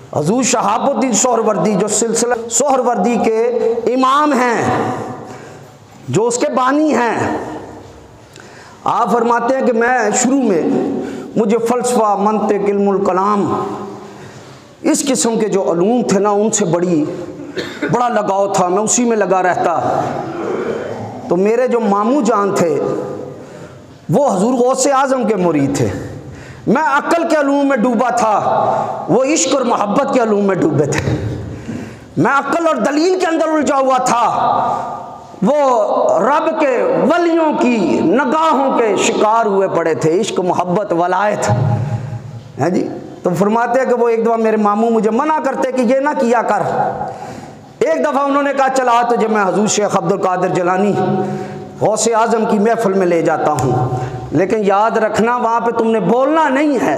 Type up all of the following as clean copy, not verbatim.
हजूर शहाबुद्दीन सोहरवर्दी जो सिलसिला सोहरवर्दी के इमाम हैं, जो उसके बानी हैं, आप फरमाते हैं कि मैं शुरू में मुझे फ़लसफ़ा, मंतिक़, इल्मुल कलाम, इस किस्म के जो उलूम थे ना, उनसे बड़ा लगाव था, मैं उसी में लगा रहता। तो मेरे जो मामू जान थे वो हजूर गौसे आज़म के मुरीद थे। मैं अक्ल के उलूम में डूबा था, वो इश्क और मोहब्बत के उलूम में डूबे थे। मैं अक्ल और दलील के अंदर उलझा हुआ था, वो रब के वलियों की नगाहों के शिकार हुए पड़े थे, इश्क, मोहब्बत, वलायत है जी। तो फरमाते हैं कि वो एक दफ़ा मेरे मामू मुझे मना करते कि ये ना किया कर। एक दफ़ा उन्होंने कहा चला तुझे मैं हजूर शेख अब्दुल कादिर जिलानी गौसे आज़म की महफिल में ले जाता हूँ, लेकिन याद रखना वहाँ पे तुमने बोलना नहीं है,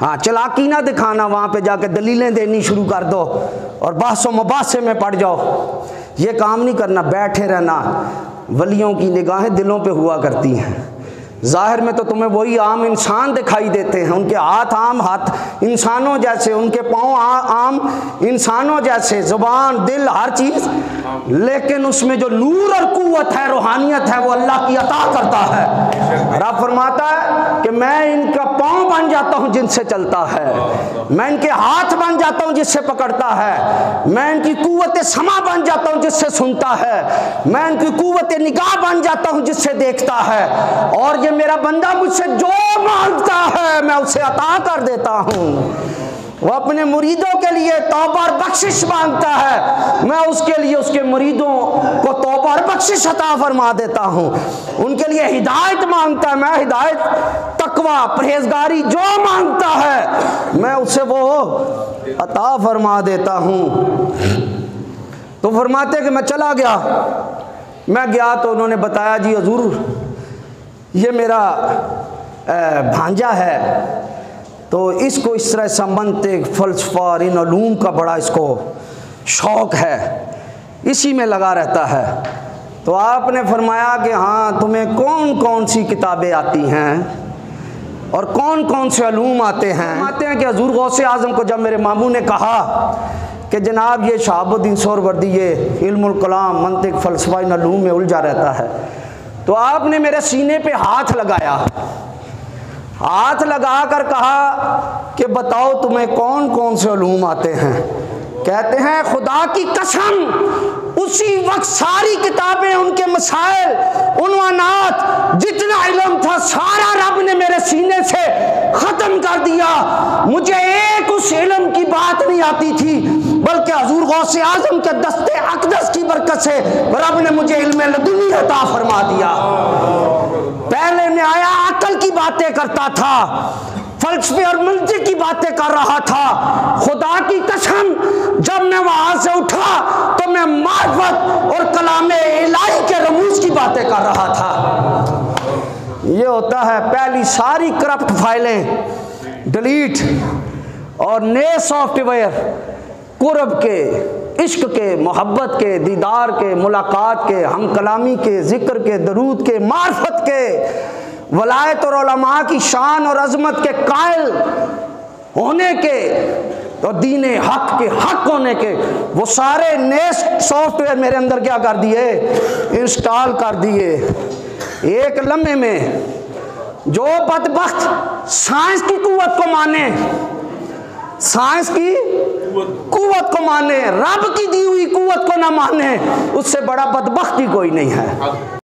हाँ चलाकी ना दिखाना, वहाँ पे जाके दलीलें देनी शुरू कर दो और बहसो मुबासे में पड़ जाओ, ये काम नहीं करना, बैठे रहना। वलियों की निगाहें दिलों पे हुआ करती हैं, ज़ाहिर में तो तुम्हें वही आम इंसान दिखाई देते हैं, उनके हाथ आम हाथ इंसानों जैसे, उनके पाँव आम इंसानों जैसे, ज़ुबान, दिल, हर चीज़, लेकिन उसमें जो नूर और कुव्वत है, रूहानियत है, वो अल्लाह की अता करता है। रब फरमाता है कि मैं इनका पाँव बन जाता हूँ जिनसे चलता है, मैं इनके हाथ बन जाता हूँ जिससे पकड़ता है, मैं इनकी कुव्वत समा बन जाता हूँ जिससे सुनता है, मैं इनकी कुव्वत निगाह बन जाता हूँ जिससे देखता है, और ये मेरा बंदा मुझसे जो मांगता है मैं उसे अता कर देता हूँ। वो अपने मुरीदों के लिए तौबा और बख्शिश मांगता है, मैं उसके लिए उसके मुरीदों को तौबा और बख्शिश अता फरमा देता हूँ। उनके लिए हिदायत मांगता है, मैं हिदायत, तकवा, परहेजगारी जो मांगता है मैं उसे वो अता फरमा देता हूँ। तो फरमाते कि मैं चला गया, मैं गया तो उन्होंने बताया जी हजूर ये मेरा भांजा है, तो इसको इस तरह संबंधित फ़लसफ़ा और इन उलूम का बड़ा इसको शौक़ है, इसी में लगा रहता है। तो आपने फरमाया कि हाँ तुम्हें कौन कौन सी किताबें आती हैं और कौन कौन से उलूम आते हैं कि हजूर गौसे आज़म को जब मेरे मामू ने कहा कि जनाब ये शहाबुद्दीन सोहरवर्दी ये इल्मुल कलाम, मंतिक़, फ़लसफ़ा, इन उलूम में उलझा रहता है, तो आपने मेरे सीने पे हाथ लगाया, हाथ लगा कर कहा कि बताओ तुम्हें कौन कौन से उलूम आते हैं। कहते हैं खुदा की कसम उसी वक्त सारी किताबें, उनके मसाइल, उन्वानात, जितना इल्म था सारा रब ने मेरे सीने से ख़त्म कर दिया। मुझे एक उस इल्म की बात नहीं आती थी, बल्कि हजूर गौसे आज़म के दस्ते अक़दस की बरकत से रब ने मुझे इल्म लदुनी अता फरमा दिया। पहले मैं आया अकल की बातें करता था, फ़लसफ़े और मंतिक़ की बातें कर रहा था, खुदा की कसम जब मैं वहाँ से उठा तो मैं मार्फत और कलामे इलाही के रमूज़ की बातें कर रहा था। ये होता है पहली सारी करप्ट फाइलें डिलीट और नए सॉफ्टवेयर कुर्ब के, इश्क के, मोहब्बत के, दीदार के, मुलाकात के, हम कलामी के, ज़िक्र के, दरूद के, मार्फत के, वलायत और उलमा की शान और अज़मत के कायल होने के और दीन हक के हक होने के, वो सारे नए सॉफ्टवेयर मेरे अंदर क्या कर दिए, इंस्टॉल कर दिए एक लम्हे में। जो बदबख्त साइंस की कुव्वत को माने, साइंस की कुव्वत को माने, रब की दी हुई कुव्वत को ना माने, उससे बड़ा बदबख्त ही कोई नहीं है।